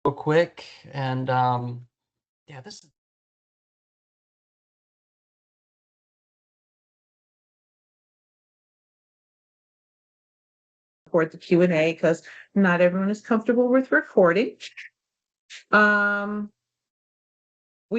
real quick. And yeah, this is record the Q&A because not everyone is comfortable with recording. We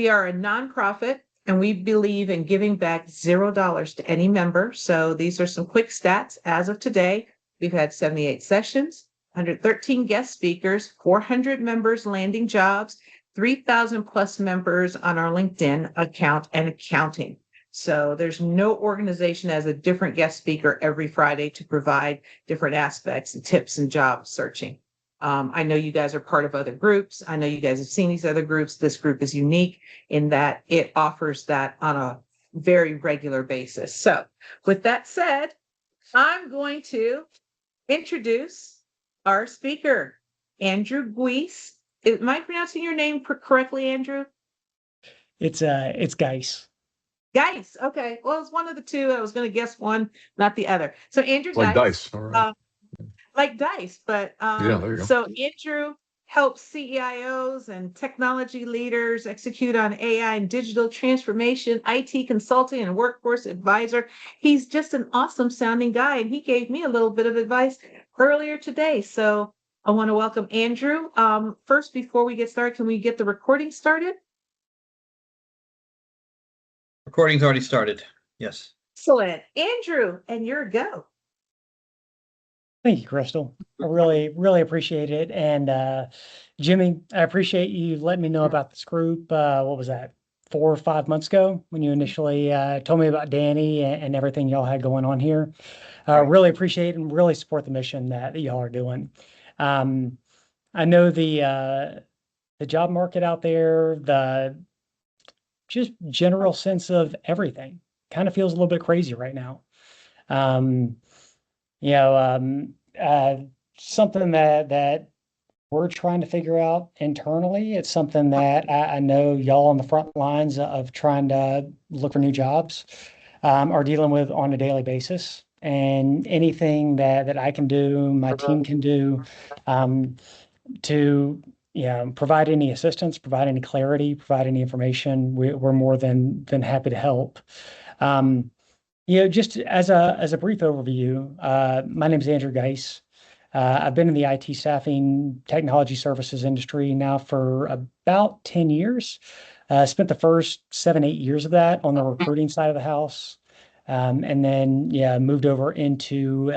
are a nonprofit and we believe in giving back $0 to any member. So these are some quick stats. As of today, we've had 78 sessions, 113 guest speakers, 400 members landing jobs, 3,000 plus members on our LinkedIn account and accounting. So there's no organization as a different guest speaker every Friday to provide different aspects and tips and job searching. I know you guys are part of other groups. I know you guys have seen these other groups. This group is unique in that it offers that on a very regular basis. So with that said, I'm going to introduce our speaker, Andrew Guice. Am I pronouncing your name correctly, Andrew? It's Guice. Guice. Okay. Well, it's one of the two. I was going to guess one, not the other. So Andrew Like Guice. dice. All right. Like dice, but Yeah, there you go. so Andrew helps CIOs and technology leaders execute on AI and digital transformation, IT consulting, and workforce advisor. He's just an awesome sounding guy, and he gave me a little bit of advice earlier today. So I want to welcome Andrew. First, before we get started, can we get the recording started? Recording's already started. Yes. Excellent. Andrew, and your go. Thank you, Crystal. I really appreciate it. And Jimmy, I appreciate you letting me know about this group. What was that, 4 or 5 months ago when you initially told me about Danny and everything y'all had going on here. Really appreciate and really support the mission that y'all are doing. I know the job market out there, the just general sense of everything kind of feels a little bit crazy right now. Something that we're trying to figure out internally. It's something that I know y'all on the front lines of trying to look for new jobs are dealing with on a daily basis. And anything that I can do, my team can do to provide any assistance, provide any clarity, provide any information, we're more than happy to help. Just as a brief overview, my name is Andrew Guice. I've been in the IT staffing technology services industry now for about 10 years. Spent the first 7-8 years of that on the recruiting side of the house. And then, moved over into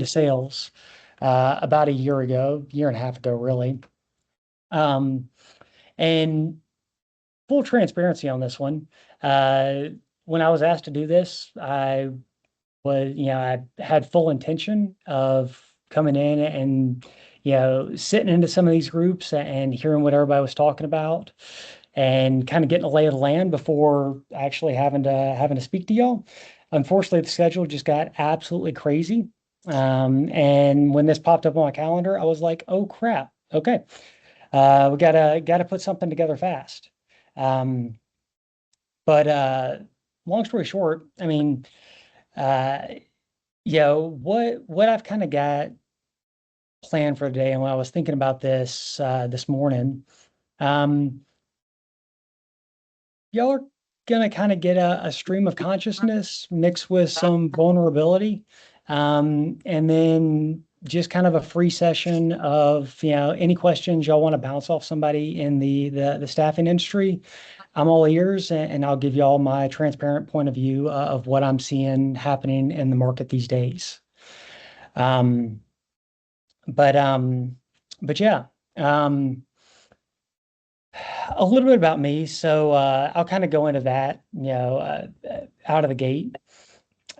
sales about a year and a half ago, really. And full transparency on this one. When I was asked to do this, I had full intention of coming in and, sitting into some of these groups and hearing what everybody was talking about and kind of getting a lay of the land before actually having to speak to y'all. Unfortunately, the schedule just got absolutely crazy. And when this popped up on my calendar, I was like, oh crap. Okay. We gotta put something together fast. But long story short, I mean, what I've kind of got planned for today, and when I was thinking about this this morning, y'all are gonna kind of get a stream of consciousness mixed with some vulnerability, and then just kind of a free session of any questions y'all want to bounce off somebody in the staffing industry. I'm all ears, and I'll give y'all my transparent point of view of what I'm seeing happening in the market these days. But yeah, a little bit about me. So I'll kind of go into that, out of the gate,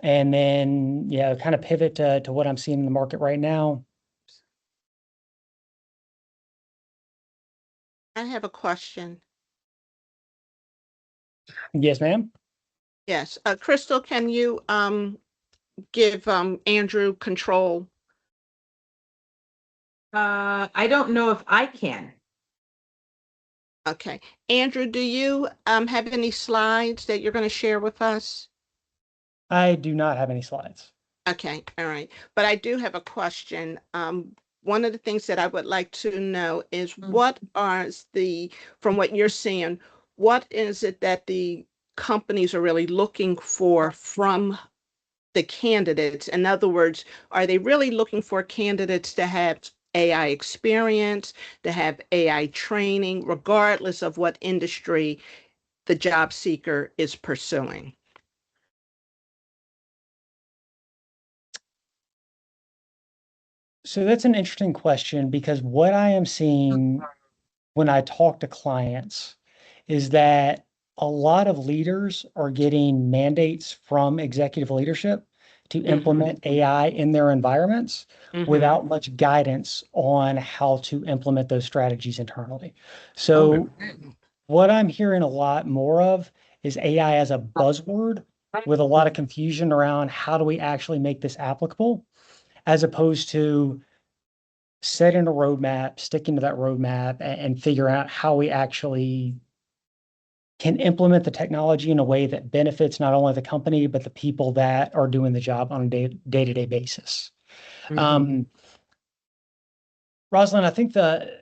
and then kind of pivot to what I'm seeing in the market right now. I have a question. Yes, ma'am. Yes. Crystal, can you give Andrew control? I don't know if I can. Okay. Andrew, do you have any slides that you're going to share with us? I do not have any slides. Okay. All right. But I do have a question. one of the things that I would like to know is Mhm. what are from what you're seeing, what is it that the companies are really looking for from the candidates? In other words, are they really looking for candidates to have AI experience, to have AI training, regardless of what industry the job seeker is pursuing? So that's an interesting question because what I am seeing when I talk to clients is that a lot of leaders are getting mandates from executive leadership to implement AI in their environments without much guidance on how to implement those strategies internally. So what I'm hearing a lot more of is AI as a buzzword with a lot of confusion around how do we actually make this applicable, as opposed to setting a roadmap, sticking to that roadmap, and figure out how we actually can implement the technology in a way that benefits not only the company, but the people that are doing the job on a day-to-day basis. Roselyn, I think there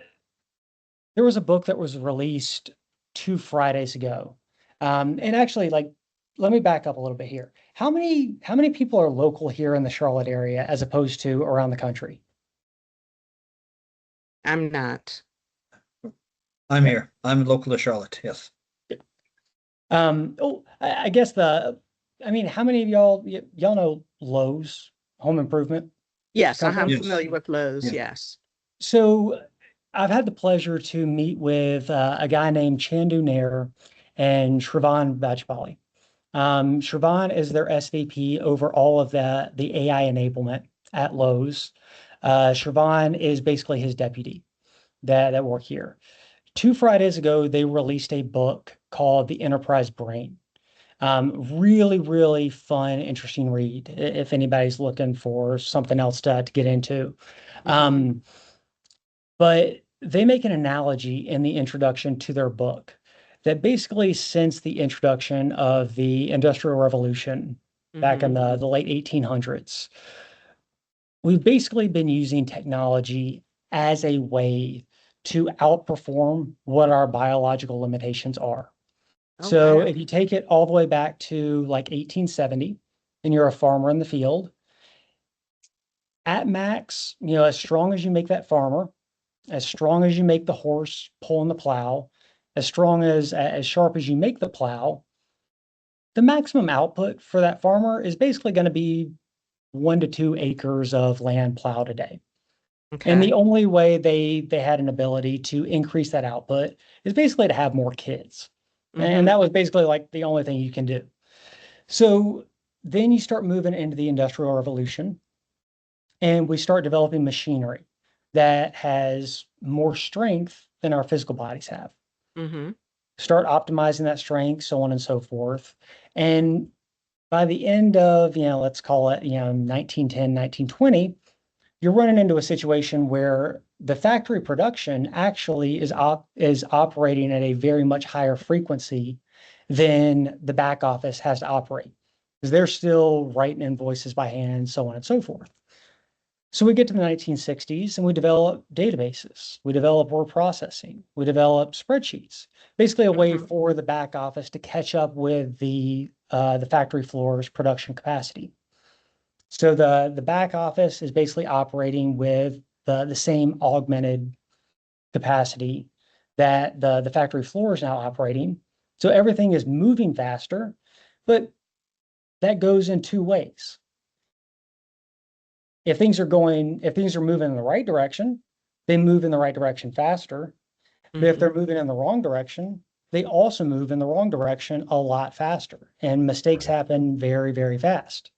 was a book that was released 2 Fridays ago. And actually, like, let me back up a little bit here. How many people are local here in the Charlotte area as opposed to around the country? I'm not. I'm here. I'm local to Charlotte. Yes. I guess I mean, how many of y'all know Lowe's Home Improvement Yes, I'm Company? Yes. familiar with Lowe's. Yeah. Yes. So I've had the pleasure to meet with a guy named Chandu Nair and Shravan Bajpali. Shravan is their SVP over all of the AI enablement at Lowe's. Shravan is basically his deputy that work here. 2 Fridays ago, they released a book called The Enterprise Brain. Really, really fun, interesting read if anybody's looking for something else to get into. But they make an analogy in the introduction to their book that basically, since the introduction of the Industrial Revolution back in the late 1800s, we've basically been using technology as a way to outperform what our biological limitations are. So if you take it all the way back to like 1870 and you're a farmer in the field, at max, as strong as you make that farmer, as strong as you make the horse pulling the plow, as strong as sharp as you make the plow, the maximum output for that farmer is basically going to be 1 to 2 acres of land plowed a day. And the only way they had an ability to increase that output is basically to have more kids. And that was basically like the only thing you can do. So then you start moving into the Industrial Revolution and we start developing machinery that has more strength than our physical bodies have. Start optimizing that strength, so on and so forth. And by the end of, let's call it, 1910, 1920, you're running into a situation where the factory production actually is operating at a very much higher frequency than the back office has to operate, because they're still writing invoices by hand, so on and so forth. So we get to the 1960s and we develop databases, we develop word processing, we develop spreadsheets, basically a way for the back office to catch up with the factory floor's production capacity. So the back office is basically operating with the same augmented capacity that the factory floor is now operating. So everything is moving faster, but that goes in 2 ways. If things are moving in the right direction, they move in the right direction faster. But if they're moving in the wrong direction, they also move in the wrong direction a lot faster. And mistakes happen very, very fast.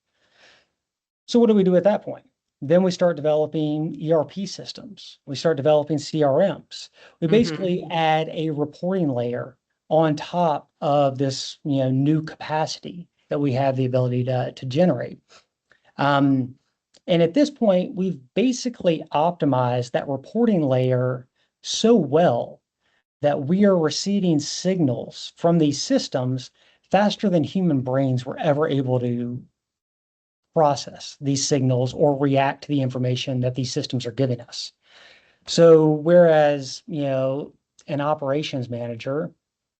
So what do we do at that point? Then we start developing ERP systems. We start developing CRMs. We basically add a reporting layer on top of this, new capacity that we have the ability to generate. And at this point, we've basically optimized that reporting layer so well that we are receiving signals from these systems faster than human brains were ever able to process these signals or react to the information that these systems are giving us. So whereas, an operations manager,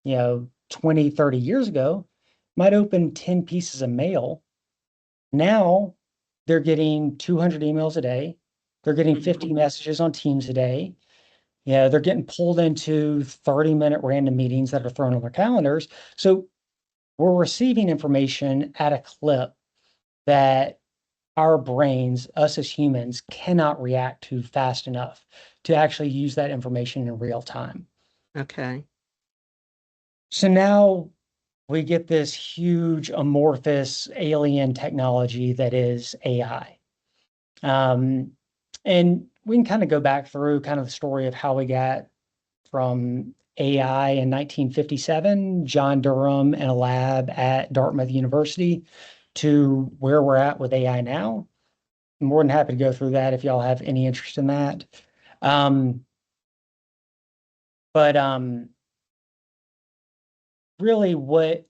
20, 30 years ago might open 10 pieces of mail. Now they're getting 200 emails a day. They're getting 50 messages on Teams a day. They're getting pulled into 30-minute random meetings that are thrown on their calendars. So we're receiving information at a clip that our brains, us as humans, cannot react to fast enough to actually use that information in real time. Okay. So now we get this huge amorphous alien technology that is AI. And we can kind of go back through kind of the story of how we got from AI in 1957, John Durham in a lab at Dartmouth University, to where we're at with AI now. I'm more than happy to go through that if y'all have any interest in that. But really what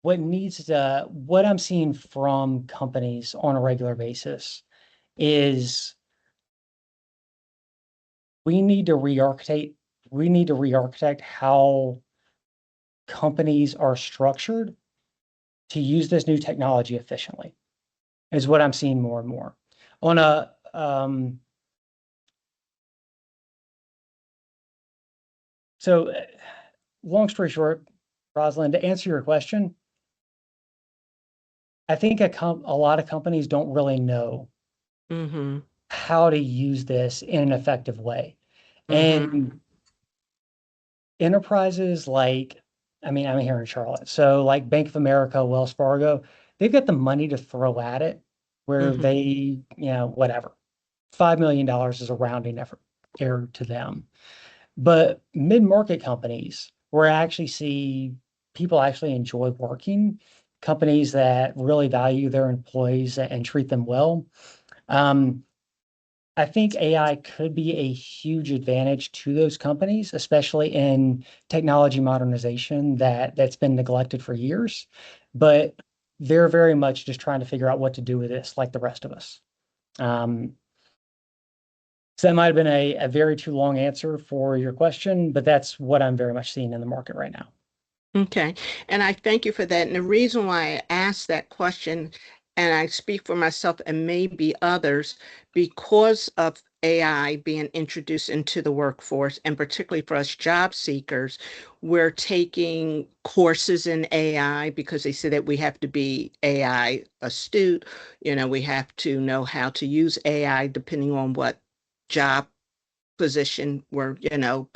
I'm seeing from companies on a regular basis is we need to re-architect how companies are structured to use this new technology efficiently, is what I'm seeing more and more. On a so long story short, Roselyn, to answer your question, I think a lot of companies don't really know how to use this in an effective way. And enterprises like, I'm here in Charlotte, so like Bank of America, Wells Fargo, they've got the money to throw at it where they, whatever, $5 million is a rounding error to them. But mid-market companies, where I actually see people actually enjoy working, companies that really value their employees and treat them well, I think AI could be a huge advantage to those companies, especially in technology modernization that's been neglected for years. But they're very much just trying to figure out what to do with this, like the rest of us. So that might have been a very too long answer for your question, but that's what I'm very much seeing in the market right now. Okay. And I thank you for that. And the reason why I asked that question, and I speak for myself and maybe others, because of AI being introduced into the workforce, and particularly for us job seekers, we're taking courses in AI because they say that we have to be AI astute. We have to know how to use AI depending on what job position we're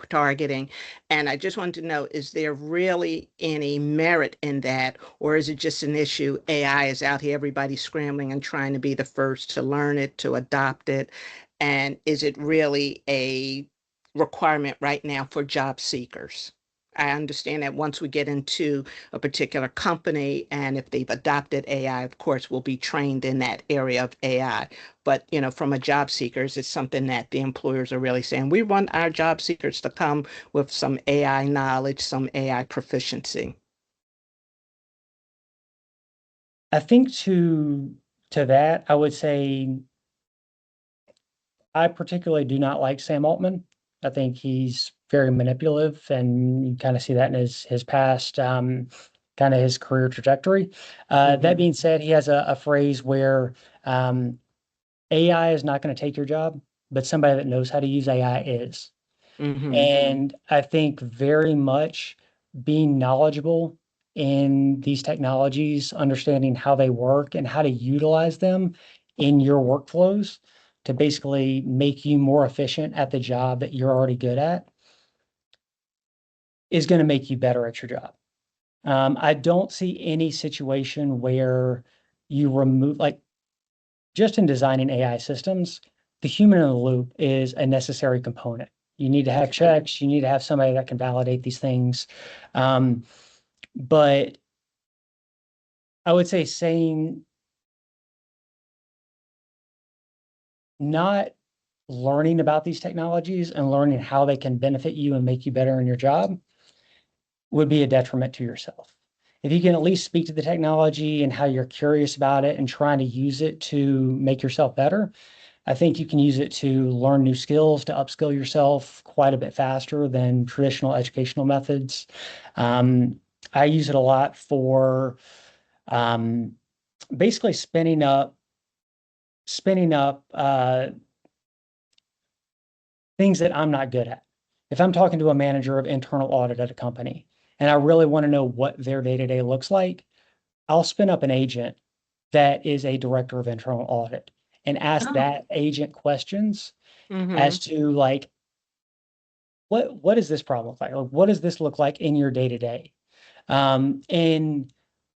targeting. And I just wanted to know, is there really any merit in that, or is it just an issue? AI is out here, everybody's scrambling and trying to be the first to learn it, to adopt it, and is it really a requirement right now for job seekers? I understand that once we get into a particular company and if they've adopted AI, of course, we'll be trained in that area of AI. But, from a job seekers, it's something that the employers are really saying, we want our job seekers to come with some AI knowledge, some AI proficiency. I think to that, I would say I particularly do not like Sam Altman. I think he's very manipulative, and you kind of see that in his past, kind of his career trajectory. That being said, he has a phrase where AI is not going to take your job, but somebody that knows how to use AI is. And I think very much being knowledgeable in these technologies, understanding how they work and how to utilize them in your workflows to basically make you more efficient at the job that you're already good at is going to make you better at your job. I don't see any situation where you remove, like, just in designing AI systems, the human in the loop is a necessary component. You need to have checks. You need to have somebody that can validate these things. But I would say not learning about these technologies and learning how they can benefit you and make you better in your job would be a detriment to yourself. If you can at least speak to the technology and how you're curious about it and trying to use it to make yourself better, I think you can use it to learn new skills, to upskill yourself quite a bit faster than traditional educational methods. I use it a lot for basically spinning up things that I'm not good at. If I'm talking to a manager of internal audit at a company and I really want to know what their day-to-day looks like, I'll spin up an agent that is a director of internal audit and ask Oh. that agent questions Mhm. as to like, what does this problem look like? Like, what does this look like in your day-to-day? And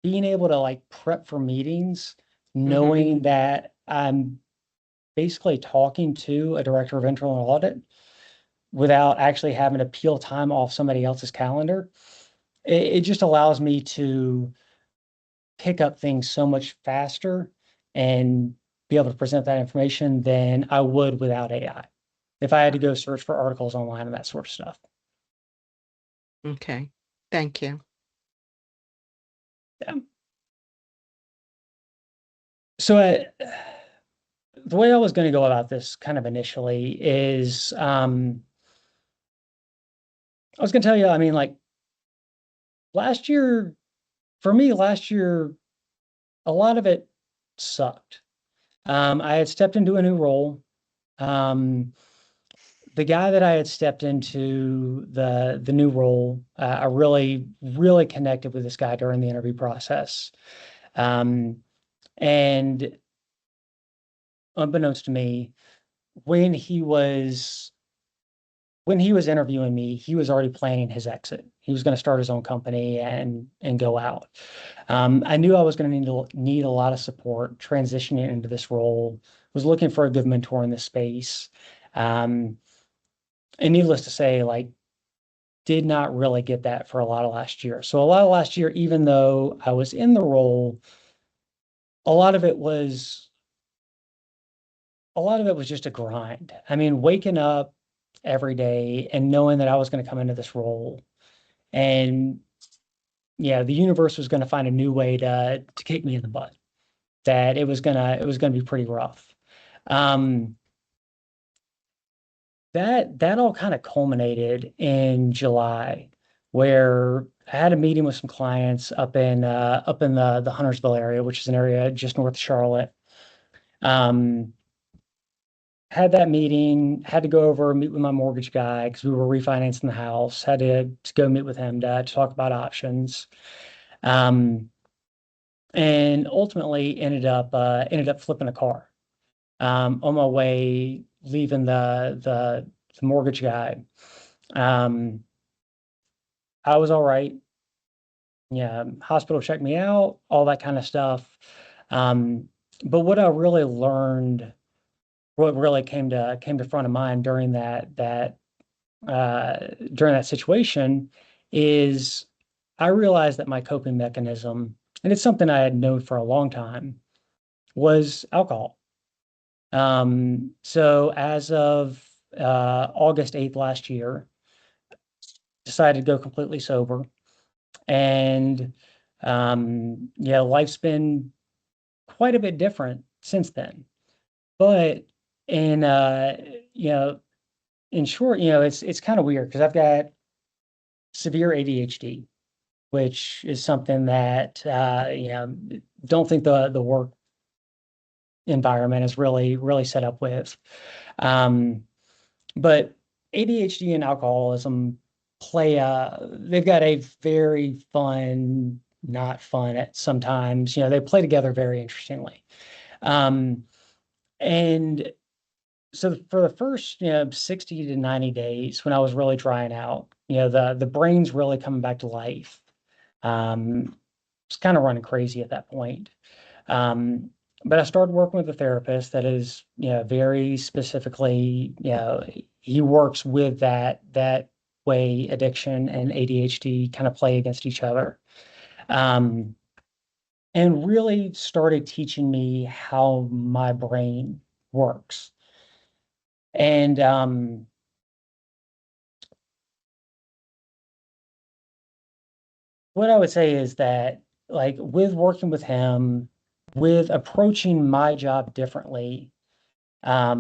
being able to like prep for meetings, knowing that I'm basically talking to a director of internal audit without actually having to peel time off somebody else's calendar, it just allows me to pick up things so much faster and be able to present that information than I would without AI. If I had to go search for articles online and that sort of stuff. Okay, thank you. So the way I was going to go about this kind of initially is I was going to tell you, I mean, like last year, for me, last year, a lot of it sucked. I had stepped into a new role. The guy that I had stepped into the new role, I really connected with this guy during the interview process. And unbeknownst to me, when he was interviewing me, he was already planning his exit. He was going to start his own company and go out. I knew I was going to need a lot of support transitioning into this role. Was looking for a good mentor in this space. And needless to say, like, did not really get that for a lot of last year. So a lot of last year, even though I was in the role, a lot of it was just a grind. I mean, waking up every day and knowing that I was going to come into this role, and yeah, the universe was going to find a new way to kick me in the butt. That it was gonna be pretty rough. That all kind of culminated in July, where I had a meeting with some clients up in the Huntersville area, which is an area just north of Charlotte. Had that meeting, had to go over and meet with my mortgage guy because we were refinancing the house. Had to go meet with him to talk about options. And ultimately ended up flipping a car. On my way leaving the mortgage guy. I was all right. Yeah, hospital checked me out, all that kind of stuff. But what I really learned, what really came to front of mind during that situation is I realized that my coping mechanism, and it's something I had known for a long time, was alcohol. So as of August 8th last year, decided to go completely sober. And yeah, life's been quite a bit different since then. But in you know, in short, it's kind of weird because I've got severe ADHD, which is something that don't think the work environment is really set up with. But ADHD and alcoholism they've got a very fun, not fun at sometimes, they play together very interestingly. And so for the first, 60 to 90 days when I was really trying out, the brain's really coming back to life. It's kind of running crazy at that point. But I started working with a therapist that is, very specifically, he works with that way addiction and ADHD kind of play against each other. And really started teaching me how my brain works. And what I would say is that, like, with working with him, with approaching my job differently, I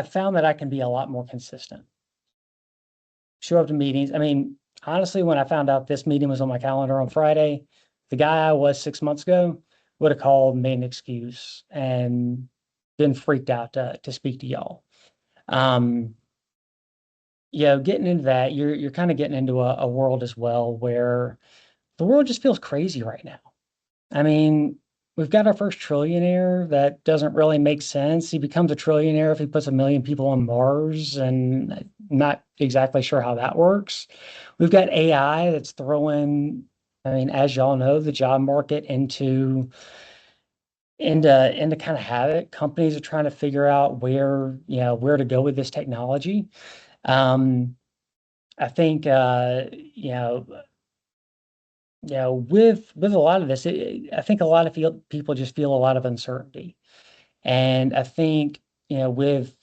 found that I can be a lot more consistent. Show up to meetings. I mean, honestly, when I found out this meeting was on my calendar on Friday, the guy I was 6 months ago would have called, made an excuse, and been freaked out to speak to y'all. Getting into that, you're kind of getting into a world as well where the world just feels crazy right now. I mean, we've got our first trillionaire that doesn't really make sense. He becomes a trillionaire if he puts 1 million people on Mars, and I'm not exactly sure how that works. We've got AI that's throwing, I mean, as y'all know, the job market into kind of havoc. Companies are trying to figure out where to go with this technology. I think with a lot of this, I think a lot of people just feel a lot of uncertainty. And I think, with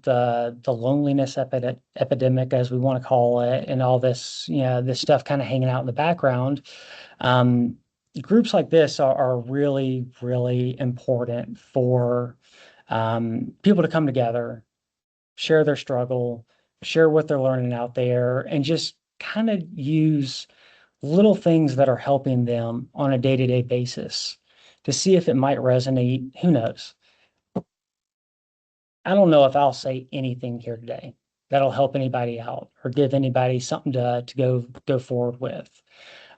the loneliness epidemic, as we want to call it, and all this, this stuff kind of hanging out in the background, groups like this are really, really important for people to come together, share their struggle, share what they're learning out there, and just kind of use little things that are helping them on a day-to-day basis to see if it might resonate. Who knows? I don't know if I'll say anything here today that'll help anybody out or give anybody something to go forward with.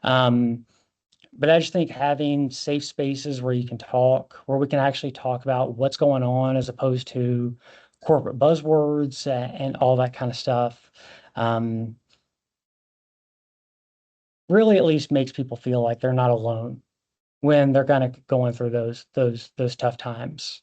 But I just think having safe spaces where you can talk, where we can actually talk about what's going on as opposed to corporate buzzwords and all that kind of stuff, really at least makes people feel like they're not alone when they're kind of going through those tough times.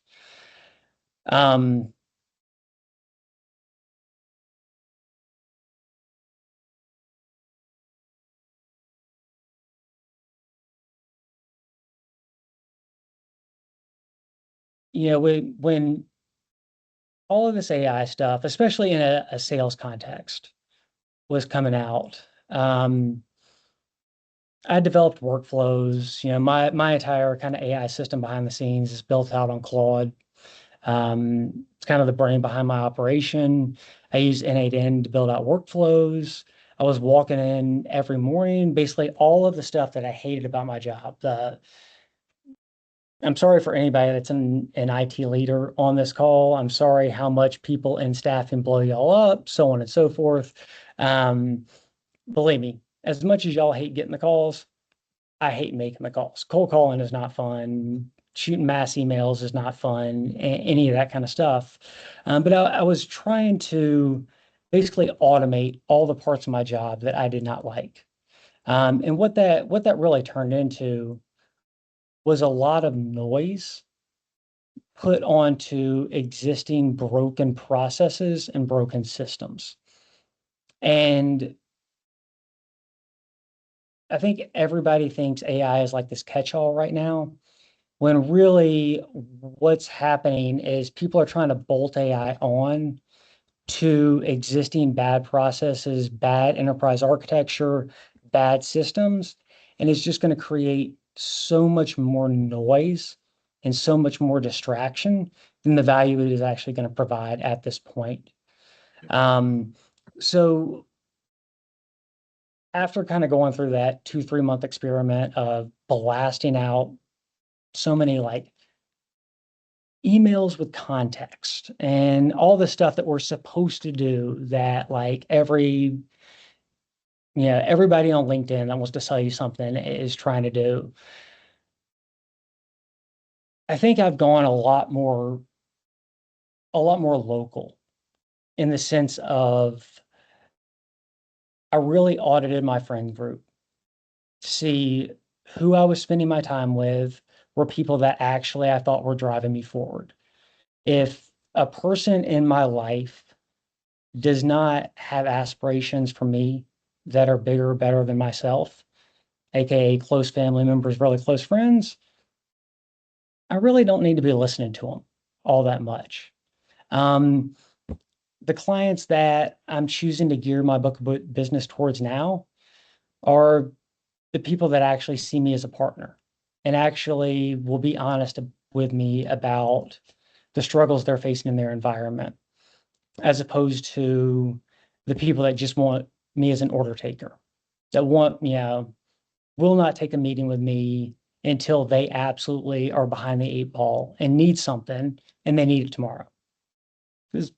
When all of this AI stuff, especially in a sales context, was coming out, I developed workflows. My entire kind of AI system behind the scenes is built out on Claude. It's kind of the brain behind my operation. I use N8N to build out workflows. I was walking in every morning, basically all of the stuff that I hated about my job. I'm sorry for anybody that's an IT leader on this call. I'm sorry how much people in staffing blow y'all up, so on and so forth. Believe me, as much as y'all hate getting the calls, I hate making the calls. Cold calling is not fun. Shooting mass emails is not fun. Any of that kind of stuff. But I was trying to basically automate all the parts of my job that I did not like. And what that really turned into was a lot of noise put onto existing broken processes and broken systems. And I think everybody thinks AI is like this catch-all right now, when really what's happening is people are trying to bolt AI on to existing bad processes, bad enterprise architecture, bad systems, and it's just going to create so much more noise and so much more distraction than the value it is actually going to provide at this point. So after kind of going through that 2-3 month experiment of blasting out so many like emails with context and all the stuff that we're supposed to do, that like everybody on LinkedIn that wants to sell you something is trying to do, I think I've gone a lot more local, in the sense of I really audited my friend group to see who I was spending my time with were people that actually I thought were driving me forward. If a person in my life does not have aspirations for me that are bigger or better than myself, aka close family members, really close friends, I really don't need to be listening to them all that much. The clients that I'm choosing to gear my book of business towards now are the people that actually see me as a partner and actually will be honest with me about the struggles they're facing in their environment, as opposed to the people that just want me as an order taker, that want, will not take a meeting with me until they absolutely are behind the 8 ball and need something and they need it tomorrow. Because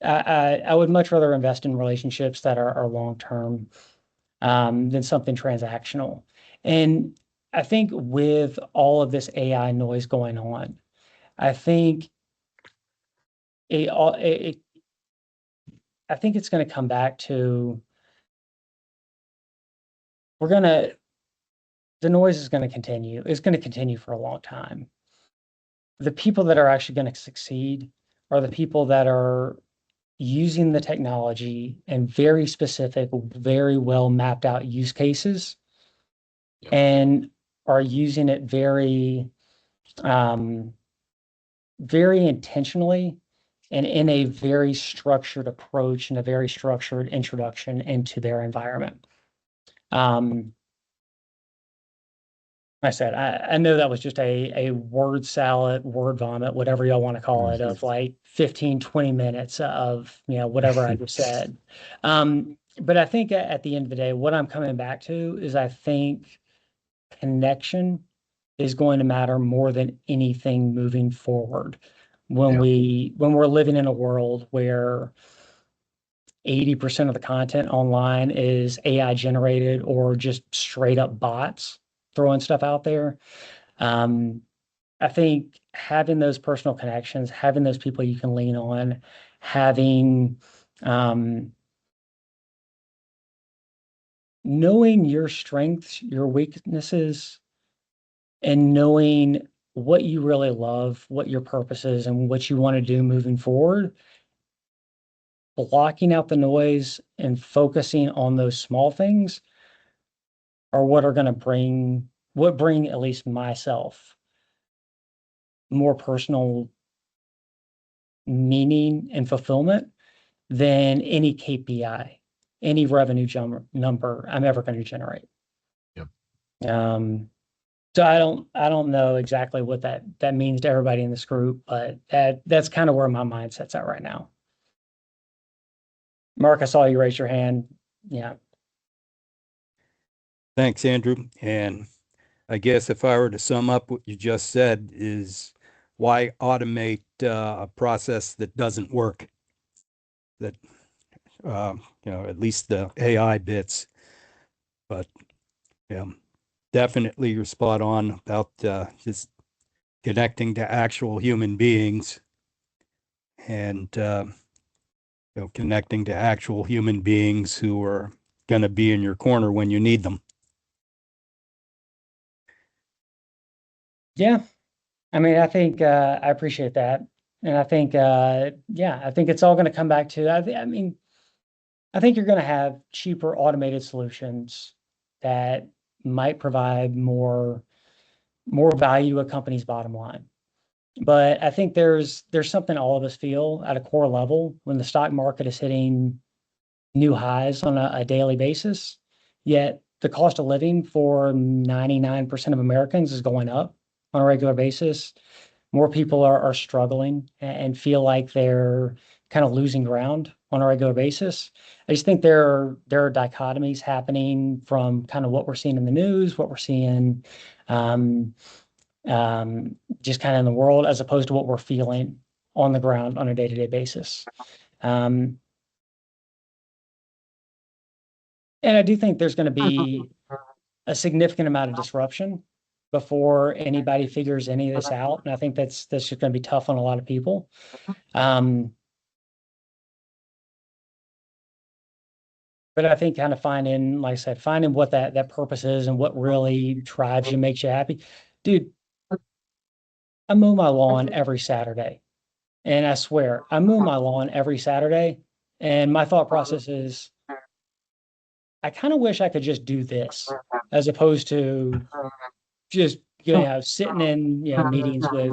I would much rather invest in relationships that are long-term than something transactional. And I think with all of this AI noise going on, I think I think it's going to come back to the noise is going to continue. It's going to continue for a long time. The people that are actually going to succeed are the people that are using the technology and very specific, very well mapped out use cases, and are using it very, very intentionally and in a very structured approach and a very structured introduction into their environment. I said, I know that was just a word salad, word vomit, whatever y'all want to call it, of like 15, 20 minutes of, whatever I just said. But I think at the end of the day, what I'm coming back to is I think connection is going to matter more than anything moving forward. When we're living in a world where 80% of the content online is AI generated or just straight up bots throwing stuff out there. I think having those personal connections, having those people you can lean on, having knowing your strengths, your weaknesses, and knowing what you really love, what your purpose is, and what you want to do moving forward, blocking out the noise and focusing on those small things are what are going to bring at least myself more personal meaning and fulfillment than any KPI, any revenue number I'm ever going to generate. Yep. So I don't know exactly what that means to everybody in this group, but that's kind of where my mindset's at right now. Mark, I saw you raise your hand. Yeah. Thanks, Andrew. And I guess if I were to sum up what you just said is why automate a process that doesn't work? That, at least the AI bits, but definitely you're spot on about just connecting to actual human beings and, connecting to actual human beings who are going to be in your corner when you need them. Yeah. I mean, I think I appreciate that. And I think, I think it's all going to come back to, I think you're going to have cheaper automated solutions that might provide more value to a company's bottom line. But I think there's something all of us feel at a core level when the stock market is hitting new highs on a daily basis, yet the cost of living for 99% of Americans is going up on a regular basis. More people are struggling and feel like they're kind of losing ground on a regular basis. I just think there are dichotomies happening from kind of what we're seeing in the news, what we're seeing just kind of in the world, as opposed to what we're feeling on the ground on a day-to-day basis. And I do think there's going to be a significant amount of disruption before anybody figures any of this out. And I think that's just going to be tough on a lot of people. But I think kind of finding, like I said, finding what that purpose is and what really drives you, makes you happy. Dude, I mow my lawn every Saturday. And I swear, I mow my lawn every Saturday. And my thought process is, I kind of wish I could just do this as opposed to just, sitting in, meetings with,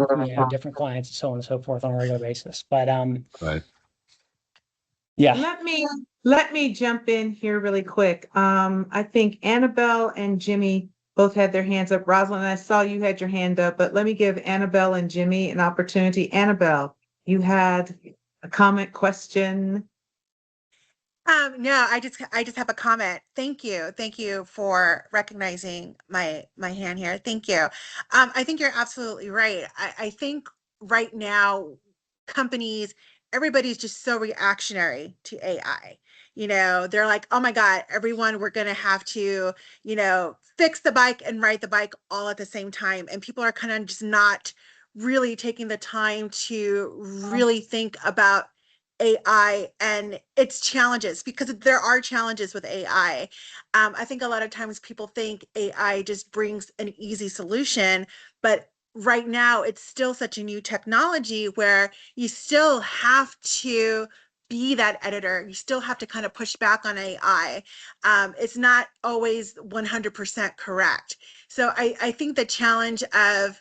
different clients and so on and so forth on a regular basis. But, Right. yeah. Let me jump in here really quick. I think Annabelle and Jimmy both had their hands up. Roselyn, I saw you had your hand up, but let me give Annabelle and Jimmy an opportunity. Annabelle, you had a comment, question. No, I just have a comment. Thank you. Thank you for recognizing my hand here. Thank you. I think you're absolutely right. I think right now companies, everybody's just so reactionary to AI. You know, they're like, oh my God, everyone, we're gonna have to, you know, fix the bike and ride the bike all at the same time. And people are kind of just not really taking the time to really think about AI and its challenges, because there are challenges with AI. I think a lot of times people think AI just brings an easy solution, but right now it's still such a new technology where you still have to be that editor. You still have to kind of push back on AI. It's not always 100% correct. So I think the challenge of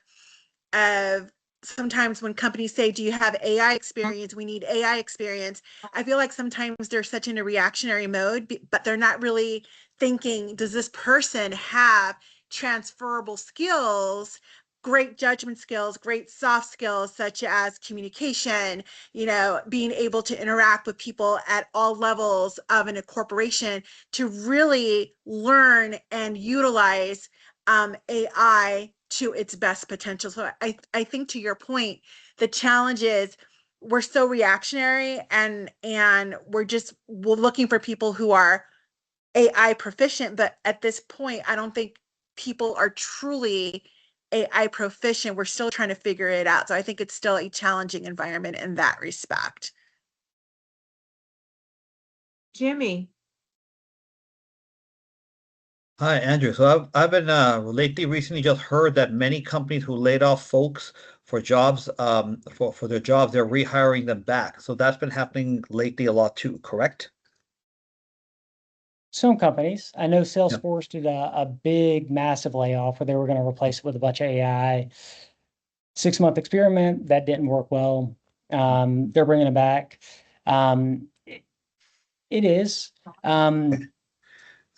sometimes when companies say, do you have AI experience? We need AI experience. I feel like sometimes they're such in a reactionary mode, but they're not really thinking, does this person have transferable skills, great judgment skills, great soft skills, such as communication, you know, being able to interact with people at all levels of a corporation to really learn and utilize AI to its best potential. So I think to your point, the challenge is we're so reactionary and we're looking for people who are AI proficient, but at this point, I don't think people are truly AI proficient. We're still trying to figure it out. So I think it's still a challenging environment in that respect. Jimmy. Hi, Andrew. So I've been recently just heard that many companies who laid off folks for jobs, for their jobs, they're rehiring them back. So that's been happening lately a lot too, correct? Some companies, I know Salesforce did a big, massive layoff where they were going to replace it with a bunch of AI. 6-month experiment that didn't work well. They're bringing it back. It is.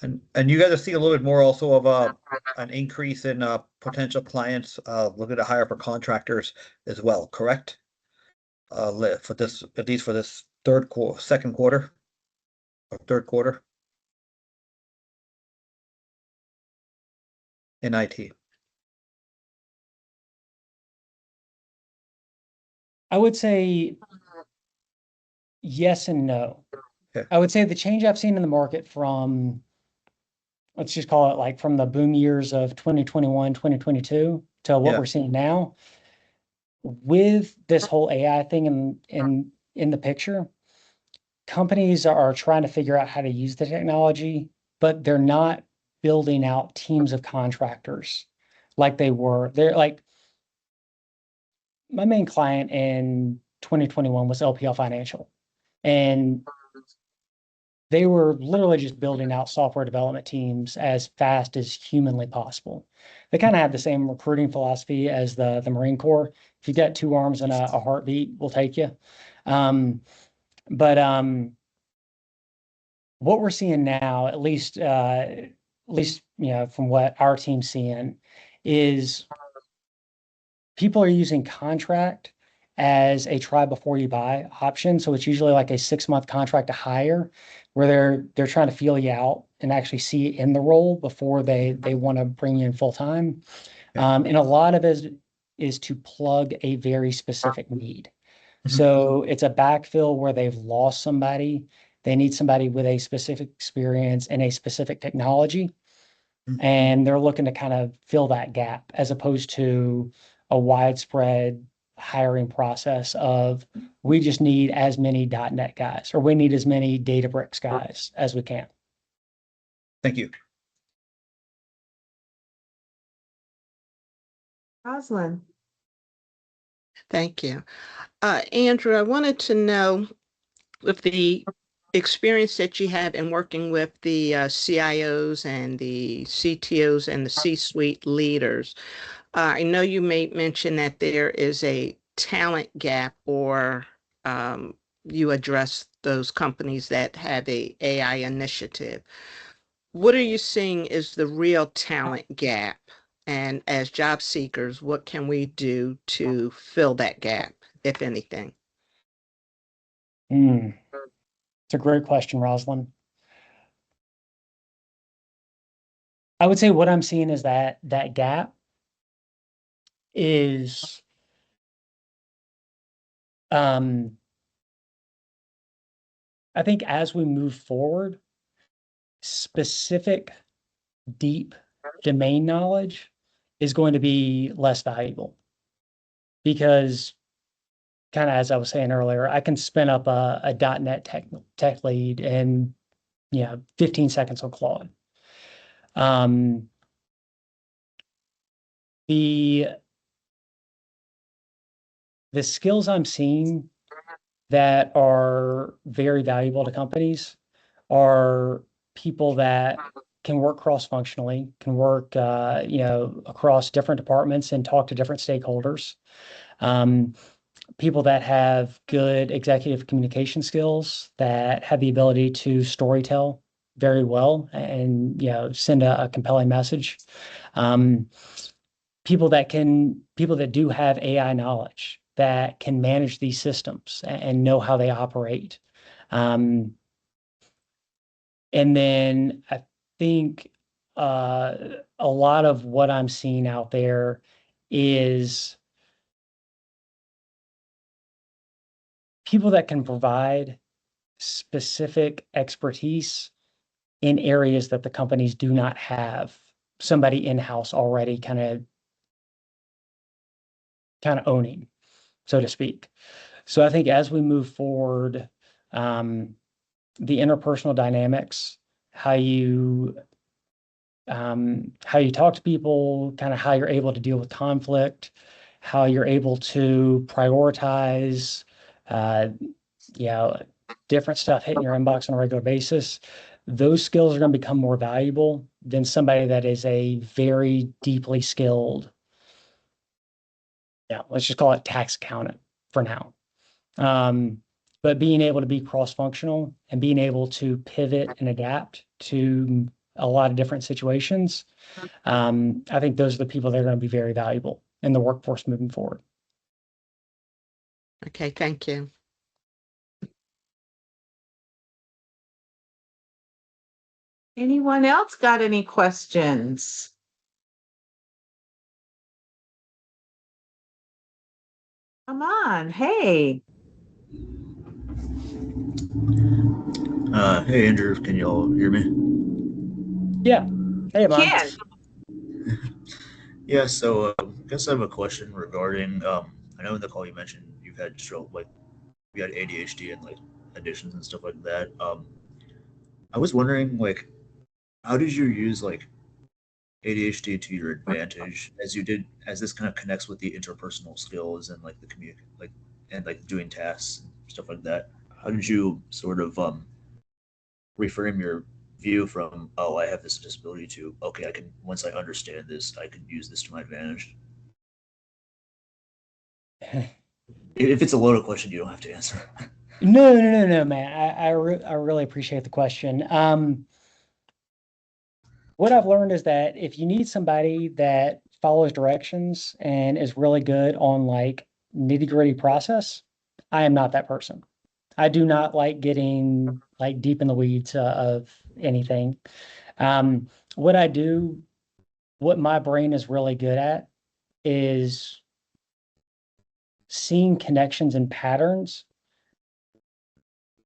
And you guys are seeing a little bit more also of an increase in potential clients looking to hire for contractors as well, correct? For this, at least for this second quarter or third quarter in IT. I would say yes and no. Okay. I would say the change I've seen in the market from, let's just call it like from the boom years of 2021, 2022 to what Yeah. we're seeing now, with this whole AI thing in the picture, companies are trying to figure out how to use the technology, but they're not building out teams of contractors like they were. They're like, my main client in 2021 was LPL Financial, and they were literally just building out software development teams as fast as humanly possible. They kind of had the same recruiting philosophy as the Marine Corps. If you got 2 arms and a heartbeat, we'll take you. But what we're seeing now, at least you know, from what our team's seeing, is people are using contract as a try before you buy option. So it's usually like a 6-month contract to hire, where they're trying to feel you out and actually see it in the role before they want to bring you in full time. And a lot of it is to plug a very specific need. So it's a backfill where they've lost somebody. They need somebody with a specific experience and a specific technology. And they're looking to kind of fill that gap as opposed to a widespread hiring process of, we just need as many .NET guys, or we need as many Databricks guys as we can. Thank you. Roselyn. Thank you. Andrew, I wanted to know, with the experience that you have in working with the CIOs and the CTOs and the C-suite leaders, I know you may mention that there is a talent gap, or you address those companies that have a AI initiative. what are you seeing is the real talent gap? And as job seekers, what can we do to fill that gap, if anything? It's a great question, Roselyn. I would say what I'm seeing is that gap is I think as we move forward, specific deep domain knowledge is going to be less valuable, because kind of as I was saying earlier, I can spin up a .NET tech lead in 15 seconds on Claude. The skills I'm seeing that are very valuable to companies are people that can work cross-functionally, can work across different departments and talk to different stakeholders. People that have good executive communication skills, that have the ability to storytell very well and send a compelling message. People that do have AI knowledge, that can manage these systems and know how they operate. And then I think a lot of what I'm seeing out there is people that can provide specific expertise in areas that the companies do not have somebody in-house already kind of owning, so to speak. So I think as we move forward, the interpersonal dynamics, how you talk to people, kind of how you're able to deal with conflict, how you're able to prioritize, different stuff hitting your inbox on a regular basis. Those skills are going to become more valuable than somebody that is a very deeply skilled, let's just call it tax accountant for now. But being able to be cross-functional and being able to pivot and adapt to a lot of different situations, I think those are the people that are going to be very valuable in the workforce moving forward. Okay, thank you. Anyone else got any questions? Come on, hey. Hey Andrew, can you all hear me? Yeah. Hey, man. Ken. Yeah, so I guess I have a question regarding. I know in the call you mentioned you've had stroke, like you had ADHD and like addictions and stuff like that. I was wondering, like, how did you use like ADHD to your advantage, as this kind of connects with the interpersonal skills and like the and like doing tasks and stuff like that? How did you sort of reframe your view from, oh, I have this disability, to, okay, I can, once I understand this, I can use this to my advantage? If it's a loaded question, you don't have to answer. No, man. I really appreciate the question. What I've learned is that if you need somebody that follows directions and is really good on like nitty-gritty process, I am not that person. I do not like getting like deep in the weeds of anything. What I do, what my brain is really good at, is seeing connections and patterns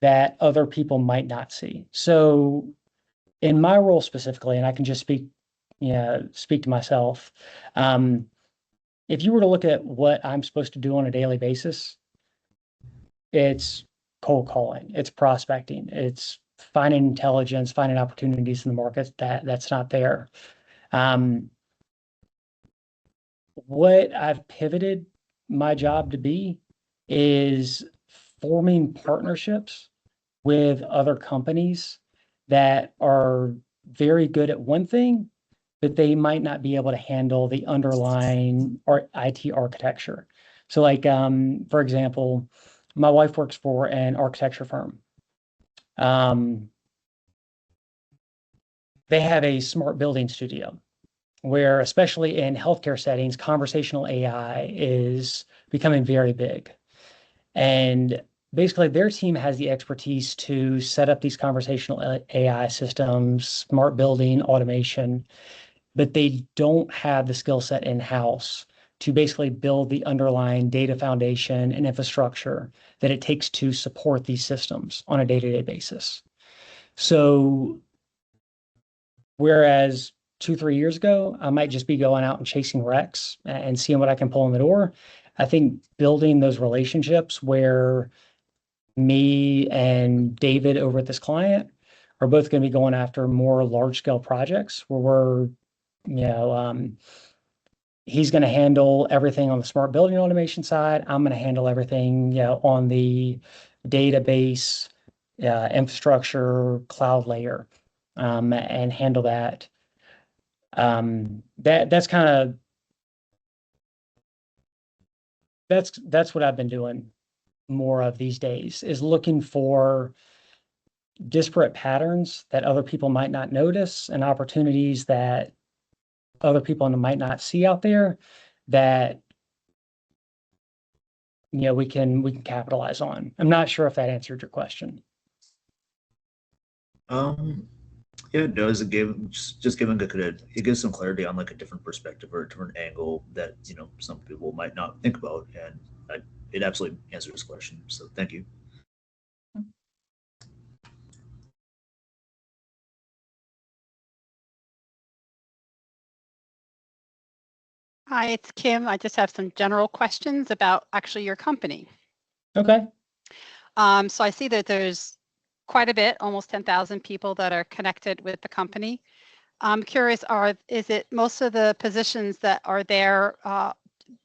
that other people might not see. So in my role specifically, and I can just speak to myself, if you were to look at what I'm supposed to do on a daily basis, it's cold calling, it's prospecting, it's finding intelligence, finding opportunities in the market that's not there. What I've pivoted my job to be is forming partnerships with other companies that are very good at one thing, but they might not be able to handle the underlying IT architecture. So like, for example, my wife works for an architecture firm. they have a smart building studio where, especially in healthcare settings, conversational AI is becoming very big. And basically, their team has the expertise to set up these conversational AI systems, smart building, automation, but they don't have the skill set in-house to basically build the underlying data foundation and infrastructure that it takes to support these systems on a day-to-day basis. So whereas 2-3 years ago, I might just be going out and chasing recs and seeing what I can pull in the door, I think building those relationships where me and David over at this client are both going to be going after more large-scale projects where we're, he's going to handle everything on the smart building automation side. I'm going to handle everything, on the database, infrastructure, cloud layer, and handle that. That's what I've been doing more of these days, is looking for disparate patterns that other people might not notice and opportunities that other people might not see out there that we can capitalize on. I'm not sure if that answered your question. Yeah, it does. It just giving it gives some clarity on like a different perspective or a different angle that some people might not think about, and it absolutely answers this question. So thank you. Hi, it's Kim. I just have some general questions about actually your company. Okay. So I see that there's quite a bit, almost 10,000 people that are connected with the company. I'm curious, is it most of the positions that are there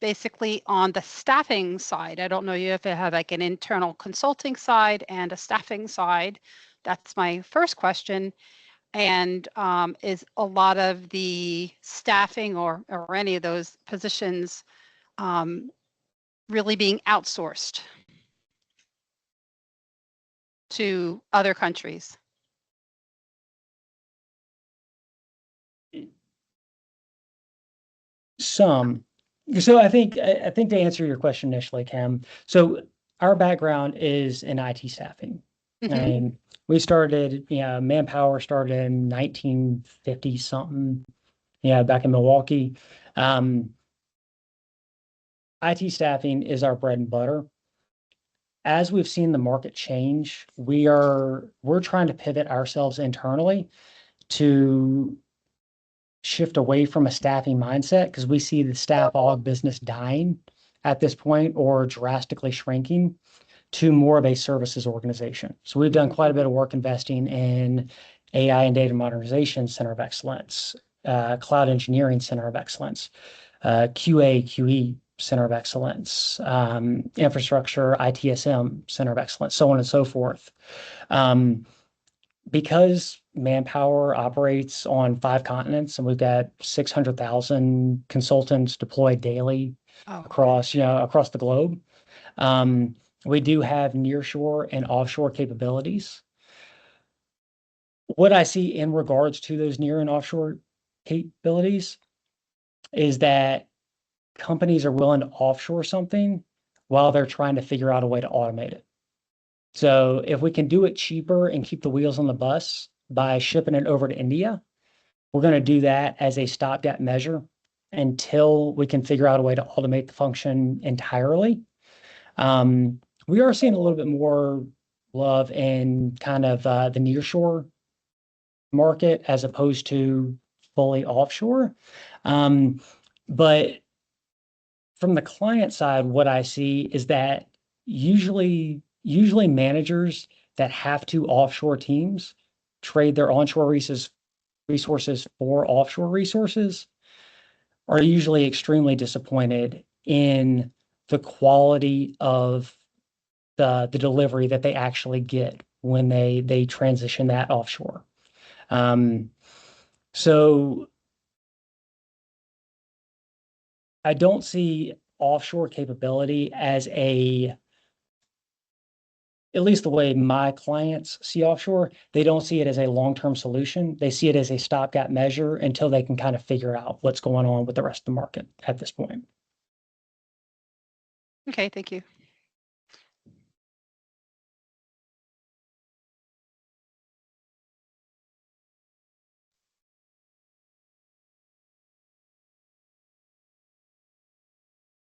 basically on the staffing side? I don't know if you have like an internal consulting side and a staffing side. That's my first question. And is a lot of the staffing or any of those positions really being outsourced to other countries? Some. So I think to answer your question initially, Cam, so our background is in IT staffing. Mhm. I mean, we started, Manpower started in 1950 something, back in Milwaukee. IT staffing is our bread and butter. As we've seen the market change, we're trying to pivot ourselves internally to shift away from a staffing mindset, because we see the staff aug business dying at this point or drastically shrinking to more of a services organization. So we've done quite a bit of work investing in AI and data modernization center of excellence, cloud engineering center of excellence, QA, QE center of excellence, infrastructure, ITSM center of excellence, so on and so forth. Because Manpower operates on 5 continents and we've got 600,000 consultants deployed daily across the globe, we do have nearshore and offshore capabilities. What I see in regards to those near and offshore capabilities is that companies are willing to offshore something while they're trying to figure out a way to automate it. So if we can do it cheaper and keep the wheels on the bus by shipping it over to India, we're going to do that as a stopgap measure until we can figure out a way to automate the function entirely. We are seeing a little bit more love in kind of the nearshore market as opposed to fully offshore. But from the client side, what I see is that usually managers that have to offshore teams trade their onshore resources for offshore resources are usually extremely disappointed in the quality of the delivery that they actually get when they transition that offshore. So I don't see offshore capability as a at least the way my clients see offshore, they don't see it as a long-term solution. They see it as a stopgap measure until they can kind of figure out what's going on with the rest of the market at this point. Okay, thank you.